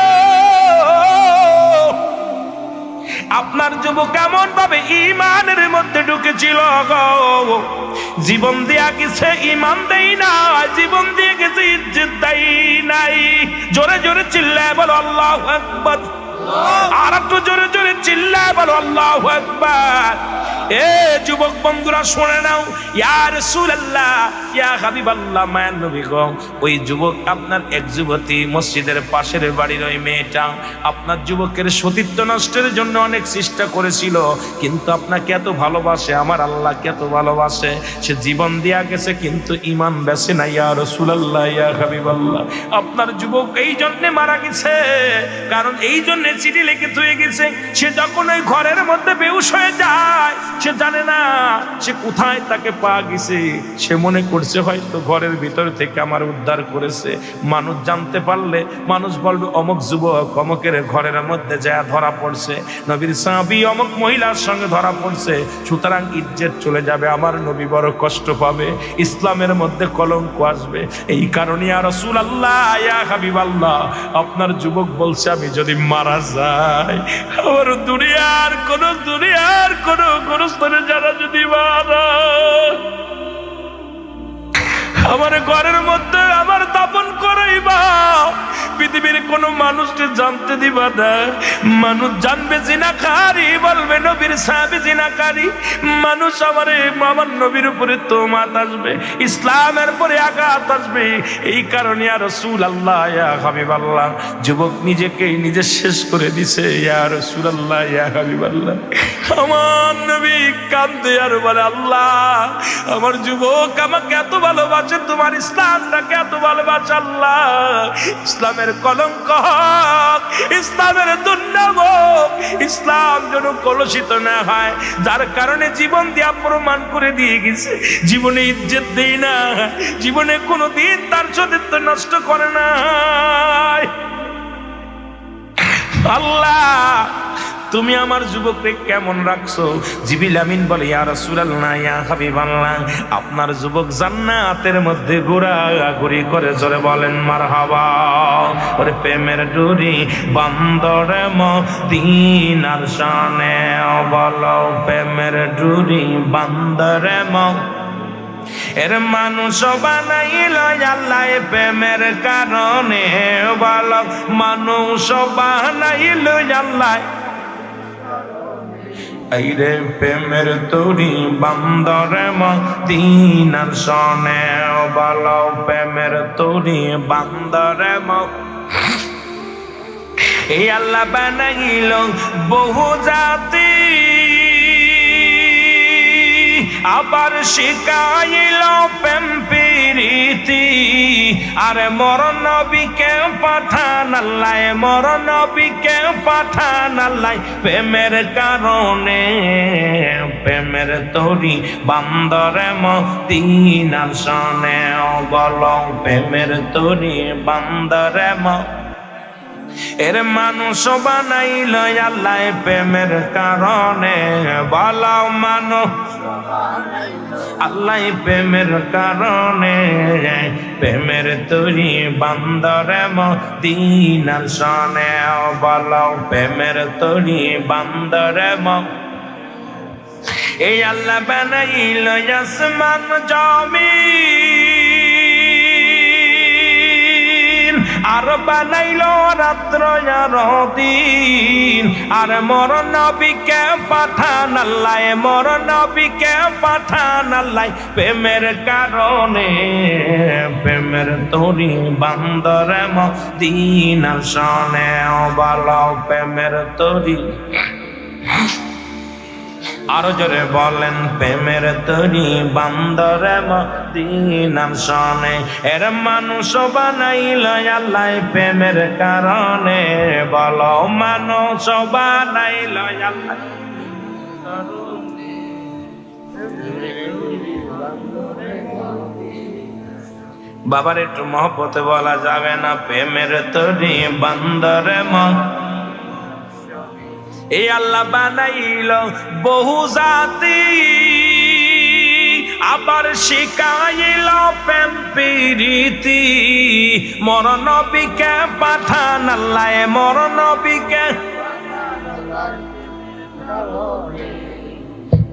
আপনার যুবক কেমন ভাবে ইমানের মধ্যে ঢুকেছিল গো। জীবন দিয়া গেছে, ইমান দেই না, জীবন দিয়ে গেছে, ইজ্জত দেই নাই। জোরে জোরে চিল্লায় বলো আল্লাহু আকবার। আর একটু জোরে জোরে চিল্লায় বলো আল্লাহু আকবার। এ যুবক বন্ধুরা শুনে নাও, ইয়া রাসূলুল্লাহ, ইয়া হাবিবাল্লাহ, মায়ের নবী গো, ওই যুবক আপনার এক যুবতী মসজিদের পাশের বাড়ির ওই মেয়েটা আপনার যুবকের সতীত্ব নষ্টের জন্য অনেক চেষ্টা করেছিল, কিন্তু আপনাকে এত ভালোবাসে, আমার আল্লাহকে এত ভালোবাসে, সে জীবন দিয়া গেছে, কিন্তু ঈমান বেঁচে না। ইয়া রাসূলুল্লাহ, ইয়া হাবিবাল্লাহ, আপনার যুবক এই জন্য মারা গেছে, কারণ এই জন্য চিঠি লিখে থুয়ে গেছে। সে যখন ওই ঘরের মধ্যে বেহুশ হয়ে যায়, সে জানে না সে কোথায় তাকে পাওয়া গেছে। সে মনে করছে হয়তো ঘরের ভিতর থেকে আমার উদ্ধার করেছে। মানুষ জানতে পারলে মানুষ বলবে অমুক যুবক অমুকের ঘরের মধ্যে যায় ধরা পড়ছে, নবীর সাহাবী অমুক মহিলার সঙ্গে ধরা পড়ছে, সুতরাং ইজ্জত চলে যাবে, আমার নবী বড় কষ্ট পাবে, ইসলামের মধ্যে কলঙ্ক আসবে। এই কারণে ইয়া রাসূলুল্লাহ, ইয়া হাবিবাল্লাহ, আপনার যুবক বলছে আমি যদি মারা যাই, আমার দুনিয়ার কোন গোরস্থানে যারা যদি মারা, আমার ঘরের মধ্যে আমার দাফন করাইবা, পৃথিবীর কোন মানুষকে জানতে দিবা না। মানুষ জানবে জিনাকারী, বলবে নবীর সাহাবী জিনাকারী। মানুষ আমার নবীর উপরে তোমাত আসবে, ইসলামের পরে আঘাত আসবে। এই কারণে ইয়া রাসূলুল্লাহ, ইয়া হাবিবাল্লাহ, যুবক নিজেকেই নিজে শেষ করে দিছে। ইয়া রাসূলুল্লাহ, ইয়া হাবিবাল্লাহ, আমার নবী কান্দে আর বলে আল্লাহ, আমার যুবক আমাকে এত ভালোবাসে, তোমার ইসলামটাকে এত ভালোবাসে, আল্লাহ ইসলামের কলঙ্ক হোক, ইসলামের দুর্নাম হোক, ইসলাম যেন কলুষিত না হয়, যার কারণে জীবন দিয়া প্রমাণ করে দিয়ে গেছে, জীবনে ইজ্জত দেই না, জীবনে কোনোদিন তার সতীত্ব নষ্ট করে না। আল্লাহ তুমি আমার যুবককে কেমন রাখছো? জিবরিল আমিন বলে ইয়া রাসূলুল্লাহ, ইয়া হাবিবাল্লাহ, আপনার যুবক জান্নাতের মধ্যে ঘোরাঘুরি করে, জোরে বলেন মারহাবা। ওরে প্রেমের ডুরি বান্দরে মদিনার শানে, বলো প্রেমের ডুরি বান্দরে এর মানুষ বানাইল আল্লাহ প্রেমের কারণে, বলো মানুষ বানাইল আল্লাহ, আইরে প্রেমের তরি বান্দরে মদিনার শনে, বলো প্রেমের তরি বান্দরে এই আল্লাহ বানাইল বহু জাতি, আবার শিখাইল প্রেম প্রীতি, আরে মর নবীকে পাঠান আল্লাহ, মর নবীকে পাঠান আল্লাহ, প্রেমের কারণে, প্রেমের তরি বান্দরে মদিনার শনে, বলো প্রেমের তরি বান্দরে এর মানুষ বানাইল আল্লাহ প্রেমের কারণে, বলো মানুষ আল্লাহ প্রেমের কারণে, প্রেমের তরি বান্দরে মদিনার শনে, বলো প্রেমের তরি বান্দরে এই আল্লাহ বানাইল আসমান জমিন, আর বানাইল রাত্র আর দিন, আর মর নবীকে পাঠান আল্লাহ, মর নবীকে পাঠান আল্লাহ, প্রেমের কারণে, প্রেমের তরি বান্দরে মদিনার শনে, বলো প্রেমের তরি আরো জোরে বলেন, প্রেমের তরি বান্দরে মদিনার সনে, এর মানুষ বানাইল আল্লাহ প্রেমের কারণে। বলো, মানুষ বানাইল আল্লাহ। বাবার একটু মহব্বতে বলা যাবে না, প্রেমের তরি বান্দরে এই আল্লাহ বানাইল বহু জাতি, আবার শিখাইল প্রেম প্রীতি। মর নবীকে পাঠান আল্লাহ, মর নবীকে।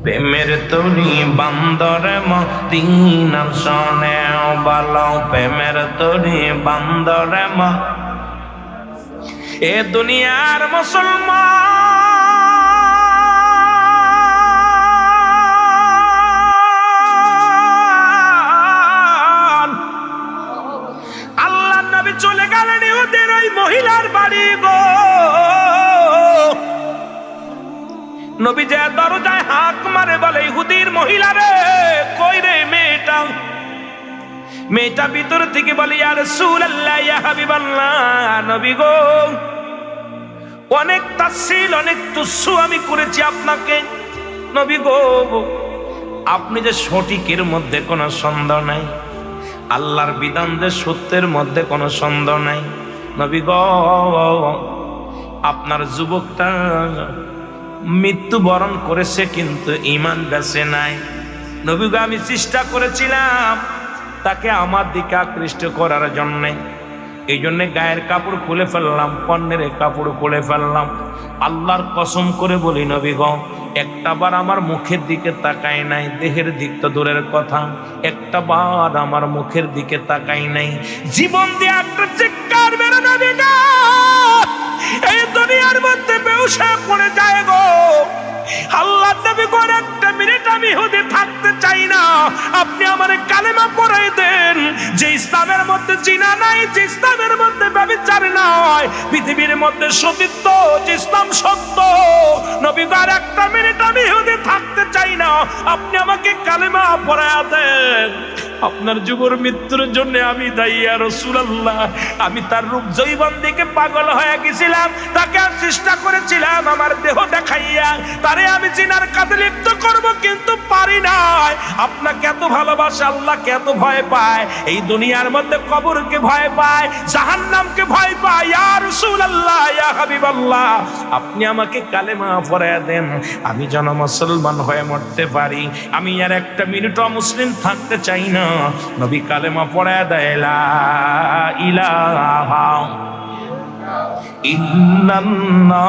প্রেমের তরি বান্দরে মদিনার সনে, বলো প্রেমের তরি বান্দরে এ দুনিয়ার মুসলমান, আল্লাহর নবী চলে গেলেন ইহুদের ওই মহিলার বাড়ি গো। নবী যে দরজায় হাত মারে, বলে ইহুদির মহিলা রে, কই রে মেয়েটা? মেয়েটা ভিতর থেকে বলে, ইয়া রাসূলুল্লাহ, ইয়া হাবিবাল্লাহ, নবী গো, অনেক তাসসিল, অনেক তুচ্ছ আমি করেছি আপনাকে। নবী গো, আপনি যে সঠিকের মধ্যে কোনো সন্দেহ নাই, আল্লাহর বিধান যে সত্যের মধ্যে কোনো সন্দেহ নাই। নবী গো, আপনার যুবকটা মৃত্যুবরণ করেছে কিন্তু ঈমান বেঁচে নাই। নবী গো, আমি চেষ্টা করেছিলাম তাকে আমার দিকে আকৃষ্ট করার জন্যে, এই জন্য গায়ের কাপড় খুলে ফেললাম, পণ্যের কাপড় খুলে ফেললাম। আল্লাহর কসম করে বলি নবী গো, একটা বার আমার মুখের দিকে তাকাই নাই, দেহের দিক তো দূরের কথা, একটা বার আমার মুখের দিকে তাকাই নাই। জীবন দিয়ে একটা চিৎকার বেরো নবী গো, এই দুনিয়ার মধ্যে বেহুশা পড়ে যায় গো। আল্লাহ নবী গো, একটা মিনিট আমি ইহুদি থাকতে চাই না, আপনি আমার কালেমা পড়াই দেন, যে ইসলামের মধ্যে জিনা নাই, যে ইসলামের মধ্যে ব্যভিচার নাই, পৃথিবীর মধ্যে সতীত্ব, যে ইসলাম সত্য। নবী গো, আর একটা মিনিট আমি ইহুদি থাকতে চাই না, আপনি আমাকে কালেমা পড়ায়া দেন। আপনার যুবর মৃত্যুর জন্য আমি দায়ী ইয়া রাসূলুল্লাহ। আমি তার রূপ যৌবন দেখে পাগল হয়ে গেছিলাম, তাকে চেষ্টা করেছিলাম আমার দেহ দেখাইয়া তারে আমি জিনার কাজে লিপ্ত করব, কিন্তু পারি নাই। আপনাকে এত ভালোবাসে, আল্লাহকে এত ভয় পায়, এই দুনিয়ার মধ্যে কবরকে ভয় পায়, জাহান্নামকে ভয় পায়। ইয়া রাসূলুল্লাহ, ইয়া হাবিবাল্লাহ, আপনি আমাকে কালেমা পড়ায়া দেন, আমি যেন মুসলমান হয়ে মরতে পারি। আমি আর একটা মিনিটও মুসলিম থাকতে চাই না। নবী কালেমা পড়ায়া দেয়, লা ইলাহা ইল্লাল্লাহ।